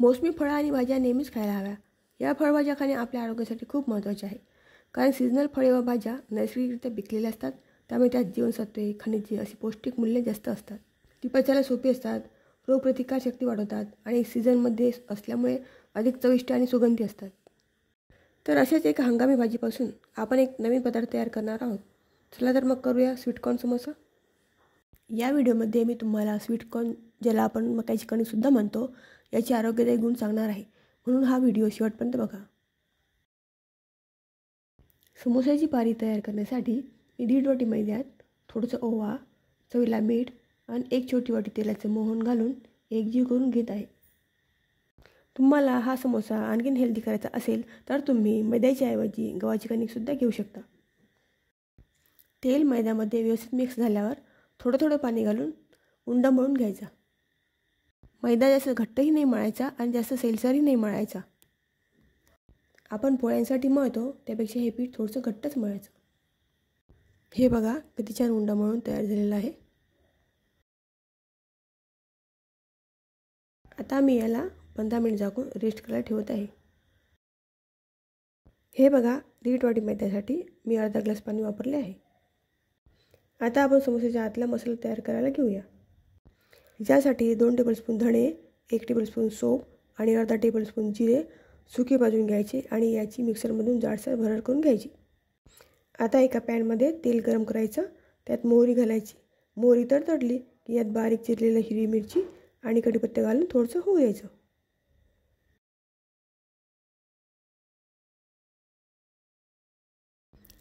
मोसमी फळं आणि भाज्या नेहमीच खायला हव्या. या फळभाज्या खाणे आपल्या आरोग्यासाठी खूप महत्त्वाचे आहे. कारण सीझनल फळे व भाज्या नैसर्गिकरित्या पिकलेल्या असतात. त्यामुळे त्यात जीवनसत्त्वे, खनिजे अशी पौष्टिक मूल्ये जास्त असतात. ती पचायला सोपी असतात, रोगप्रतिकारशक्ती वाढवतात आणि सीझनमध्ये असल्यामुळे अधिक चविष्ट आणि सुगंधी असतात. तर अशाच एका हंगामी भाजीपासून आपण एक नवीन पदार्थ तयार करणार आहोत. चला तर मग करूया स्वीटकॉर्न समोसा. या व्हिडिओमध्ये मी तुम्हाला स्वीटकॉर्न, ज्याला आपण मक्याची कणीसुद्धा म्हणतो, याचे आरोग्यदायी गुण सांगणार आहे. म्हणून हा व्हिडिओ शेवटपर्यंत बघा. समोसाची पारी तयार करण्यासाठी मी 1.5 वाटी मैद्यात थोडंसं ओवा, चवीला मीठ आणि 1 छोटी वाटी तेलाचे मोहन घालून एकजीव करून घेत आहे. तुम्हाला हा समोसा आणखीन हेल्दी करायचा असेल तर तुम्ही मैद्याच्या ऐवजी गव्हाची कणिकसुद्धा घेऊ शकता. तेल मैद्यामध्ये व्यवस्थित मिक्स झाल्यावर थोडं थोडं पाणी घालून उंडा मळून घ्यायचा. मैदा जास्त घट्टही नाही मळायचा आणि जास्त सैलसरही नाही मळायचा. आपण पोळ्यांसाठी मळतो त्यापेक्षा हे पीठ थोडंसं घट्टच मळायचं. हे बघा किती छान उंडा मळून तयार झालेला आहे. आता मी याला 15 मिनिट झाकून रेस्ट करायला ठेवत आहे. हे बघा 1.5 वाटी मैद्यासाठी मी अर्धा ग्लास पाणी वापरले आहे. आता आपण समोसाच्या आतला मसाला तयार करायला घेऊया. ज्यासाठी 2 टेबलस्पून धणे, 1 टेबलस्पून सोप आणि अर्धा टेबलस्पून जिरे सुके भाजून घ्यायचे आणि याची मिक्सरमधून जाडसर भरड करून घ्यायची. आता एका पॅनमध्ये तेल गरम करायचं, त्यात मोहरी घालायची. मोहरी तडतडली की यात बारीक चिरलेली हिरवी मिरची आणि कढीपत्ता घालून थोडंसं होऊ द्यायचं.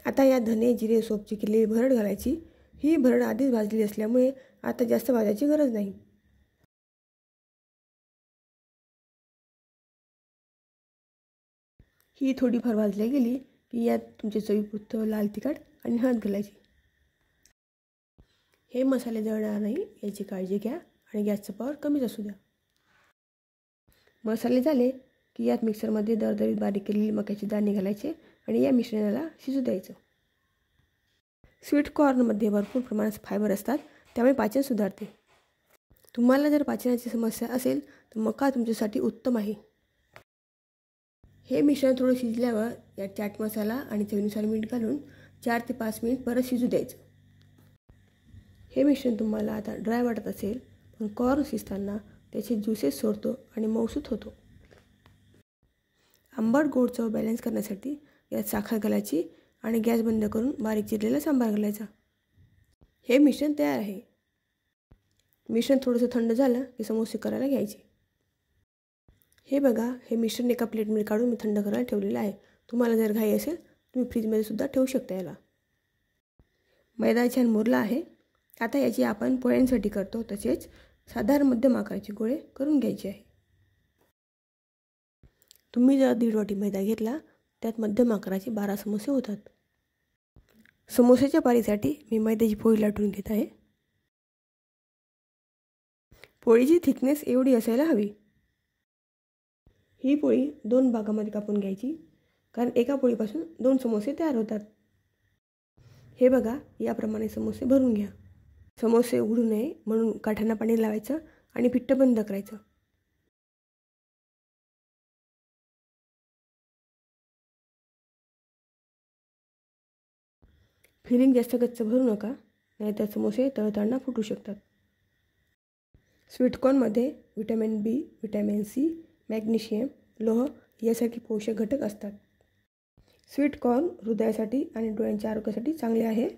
आता या धने, जिरे, सोपची केलेली भरड घालायची. ही भरड आधीच भाजली असल्यामुळे आता जास्त भाजायची गरज नाही. ही थोडीफार भाजली गेली की यात तुमचे चवीपुरतं लाल तिखट आणि हळद घालायची. हे मसाले जळणार नाही याची काळजी घ्या आणि गॅसचा पॉवर कमीच असू द्या. मसाले झाले की यात मिक्सरमध्ये दरदरीत बारीक केलेली मक्याची दाणे घालायचे आणि या मिश्रणाला शिजू द्यायचं. स्वीटकॉर्नमध्ये भरपूर प्रमाणात फायबर असतात, त्यामुळे पाचन सुधारते. तुम्हाला जर पाचनाची समस्या असेल तर मका तुमच्यासाठी उत्तम आहे. हे मिश्रण थोडं शिजल्यावर यात चाट मसाला आणि चवीनुसार मीठ घालून 4 ते 5 मिनिट परत शिजू द्यायचं. हे मिश्रण तुम्हाला आता ड्राय वाटत असेल, पण कॉर्न शिजताना त्याचे ज्युसेस सोडतो आणि मऊसूत होतो. आंबट गोड चव बॅलन्स करण्यासाठी यात साखर घालायची आणि गॅस बंद करून बारीक चिरलेला सांबार घालायचा. हे मिश्रण तयार आहे. मिश्रण थोडंसं थंड झालं की समोसे करायला घ्यायचे. हे बघा, हे मिश्रण एका प्लेटमध्ये काढून मी थंड करायला ठेवलेलं आहे. तुम्हाला जर घाई असेल तुम्ही फ्रीजमध्ये सुद्धा ठेवू शकता याला. मैदा छान मुरला आहे. आता याची आपण पोळ्यांसाठी करतो तसेच साधारण मध्यम आकाराचे गोळे करून घ्यायचे आहे. तुम्ही जर 1.5 वाटी मैदा घेतला त्यात मध्यम आकाराचे 12 समोसे होतात. समोसेच्या पारीसाठी मी मैद्याची पोळी लाटून घेत आहे. पोळीची थिकनेस एवढी असायला हवी. ही पोळी 2 भागामध्ये कापून घ्यायची, कारण एका पोळीपासून 2 समोसे तयार होतात. हे बघा, याप्रमाणे समोसे भरून घ्या. समोसे उघडू नये म्हणून काठांना पाणी लावायचं आणि पिठ्ठ बंद करायचं. फिलिंग जास्त गच्च भरू नका, नाहीतर समोसे तळताना फुटू शकतात. स्वीटकॉर्नमध्ये व्हिटॅमिन बी, व्हिटॅमिन सी, मॅग्नेशियम, लोह यासारखे पोषक घटक असतात. स्वीटकॉर्न हृदयासाठी आणि डोळ्यांच्या आरोग्यासाठी चांगले आहे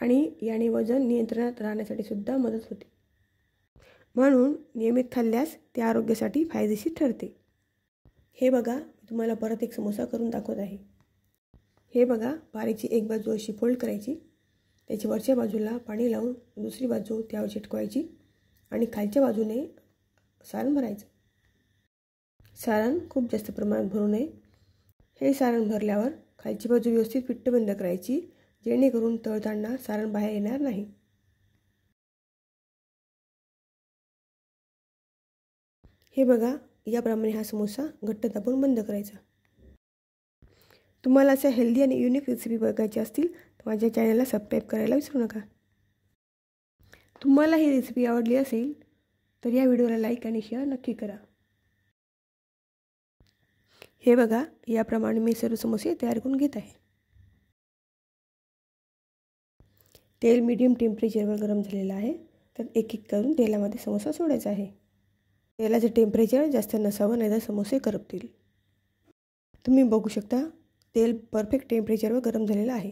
आणि याने वजन नियंत्रणात राहण्यासाठी सुद्धा मदत होते. म्हणून नियमित खाल्ल्यास ते आरोग्यासाठी फायदेशीर ठरते. हे बघा, तुम्हाला परत एक समोसा करून दाखवत आहे. हे बघा, पारीची एक बाजू अशी फोल्ड करायची, त्याची वरच्या बाजूला पाणी लावून दुसरी बाजू त्यावर चिटकवायची आणि खालच्या बाजूने सारण भरायचं. सारण खूप जास्त प्रमाणात भरू नये. हे सारण भरल्यावर खालची बाजू व्यवस्थित पिठ्ठ बंद करायची, जेणेकरून तळताना सारण बाहेर येणार नाही. हे बघा, याप्रमाणे हा समोसा घट्ट दाबून बंद करायचा. तुम्हाला अशा हेल्दी आणि युनिक रेसिपी बघायच्या असतील तर माझ्या चॅनलला सबस्क्राईब करायला विसरू नका. तुम्हाला ही रेसिपी आवडली असेल तर या व्हिडिओला लाईक आणि शेअर नक्की करा. हे बघा, याप्रमाणे मी सर्व समोसे तयार करून घेत आहे. तेल मीडियम टेम्परेचरवर गरम झालेलं आहे. तर एक एक करून तेलामध्ये समोसा सोडायचा आहे. तेलाचं टेम्परेचर जास्त नसावं, नाहीतर समोसे करपतील. तुम्ही बघू शकता, तेल परफेक्ट टेम्परेचरवर गरम झालेलं आहे.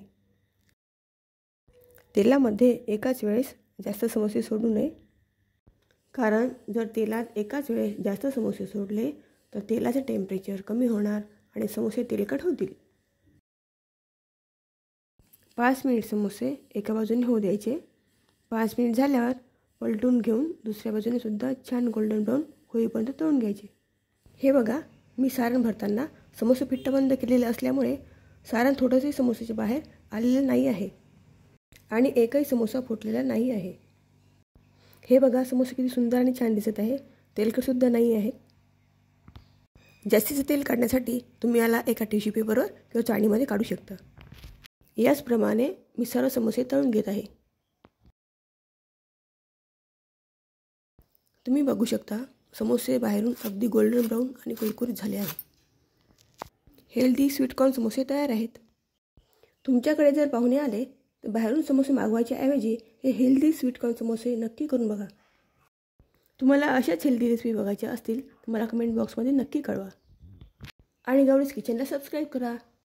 तेलामध्ये एकाच वेळेस जास्त समोसे सोडू नये, कारण जर तेलात एकाच वेळेस जास्त समोसे सोडले तर तेलाचं टेम्परेचर कमी होणार आणि समोसे तेलकट होतील. 5 मिनिट समोसे एका बाजूने होऊ द्यायचे. 5 मिनिट झाल्यावर पलटून घेऊन दुसऱ्या बाजूने सुद्धा छान गोल्डन ब्राऊन होईपर्यंत तळून घ्यायचे. हे बघा, मी सारण भरताना समोसे पिठ्ठ बंद केलेले असल्यामुळे सारण थोडंसंही समोसेच्या बाहेर आलेलं नाही आहे आणि एकही समोसा फुटलेला नाही आहे. हे बघा, समोसे किती सुंदर आणि छान दिसत आहे. तेलकटसुद्धा नाही आहे. जास्तीचं तेल काढण्यासाठी तुम्ही याला एका टिश्यू पेपरवर किंवा चाळणीमध्ये काढू शकता. याचप्रमाणे मी सर्व समोसे तळून घेत आहे. तुम्ही बघू शकता, समोसे बाहेरून अगदी गोल्डन ब्राऊन आणि कुरकुरीत झाले आहेत. हेल्दी स्वीटकॉर्न समोसे तयार आहेत. तुमच्याकडे जर पाहुणे आले तर बाहेरून समोसे मागवायच्या ऐवजी हे हेल्दी स्वीटकॉर्न समोसे नक्की करून बघा. तुम्हाला अशाच हेल्दी रेसिपी बघायच्या असतील तर मला कमेंट बॉक्समध्ये नक्की कळवा आणि गौरीज किचनला सबस्क्राईब करा.